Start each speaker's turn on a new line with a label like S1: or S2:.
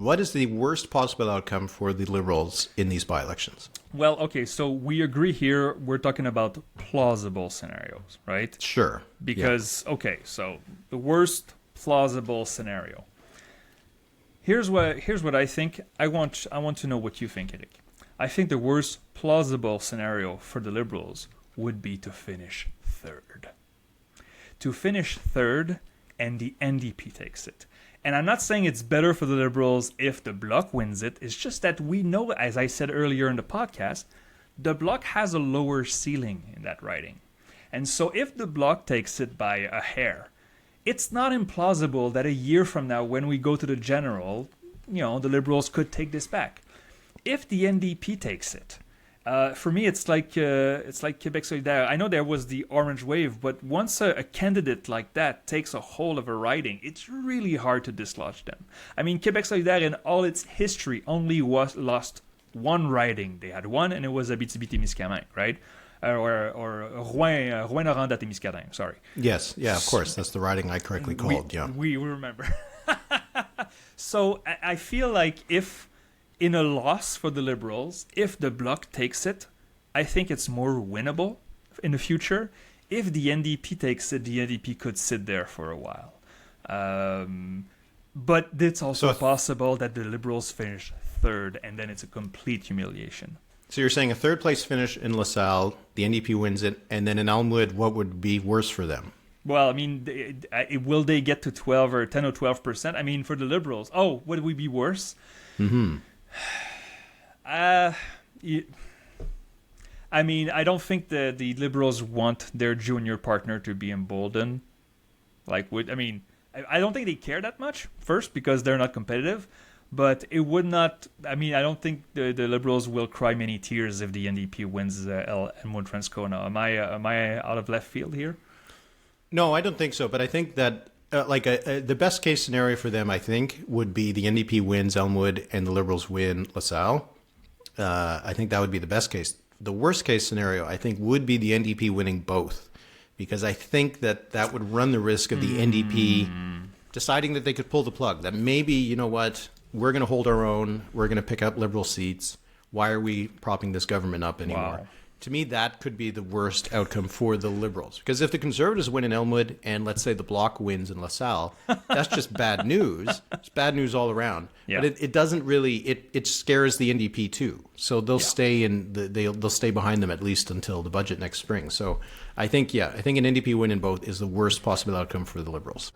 S1: What is the worst possible outcome for the Liberals in these by-elections?
S2: Well, okay, so we agree here. We're talking about plausible scenarios, right?
S1: Sure.
S2: Because, okay, so the worst plausible scenario. Here's what I think. I want to know what you think, Eric. I think the worst plausible scenario for the Liberals would be to finish third. To finish third, and the NDP takes it. And I'm not saying it's better for the Liberals if the Bloc wins it. It's just that we know, as I said earlier in the podcast, the Bloc has a lower ceiling in that riding. And so if the Bloc takes it by a hair, it's not implausible that a year from now, when we go to the general, the Liberals could take this back. If the NDP takes it, for me, it's like Quebec Solidaire. I know there was the orange wave, but once a candidate like that takes a hold of a riding, it's really hard to dislodge them. I mean, Quebec Solidaire, in all its history, only lost one riding. They had one, and it was Abitibi-Témiscamingue, right? Or Rouyn-Noranda-Témiscamingue, sorry.
S1: Yes, yeah, of course. That's the riding I correctly called,
S2: We remember. So I feel like if, in a loss for the Liberals, if the Bloc takes it, I think it's more winnable in the future. If the NDP takes it, the NDP could sit there for a while. But it's also possible that the Liberals finish third, and then it's a complete humiliation.
S1: So you're saying a third place finish in LaSalle, the NDP wins it, and then in Elmwood, what would be worse for them?
S2: Well, I mean, will they get to 12 or 10 or 12%? I mean, for the Liberals, would we be worse?
S1: Mm-hmm.
S2: I mean, I don't think the Liberals want their junior partner to be emboldened. I don't think they care that much, first, because they're not competitive. But it would not... I mean, I don't think the Liberals will cry many tears if the NDP wins Elmwood Transcona. Am I out of left field here?
S1: No, I don't think so. But I think that the best case scenario for them, I think, would be the NDP wins Elmwood and the Liberals win LaSalle. I think that would be the best case. The worst case scenario, I think, would be the NDP winning both. Because I think that would run the risk of the NDP deciding that they could pull the plug. That maybe, you know what... We're going to hold our own. We're going to pick up Liberal seats. Why are we propping this government up anymore?
S2: Wow.
S1: To me, that could be the worst outcome for the Liberals. Because if the Conservatives win in Elmwood and let's say the Bloc wins in LaSalle, that's just bad news. It's bad news all around.
S2: Yeah.
S1: But it doesn't really. It scares the NDP too. So they'll stay they'll stay behind them at least until the budget next spring. So I think an NDP win in both is the worst possible outcome for the Liberals.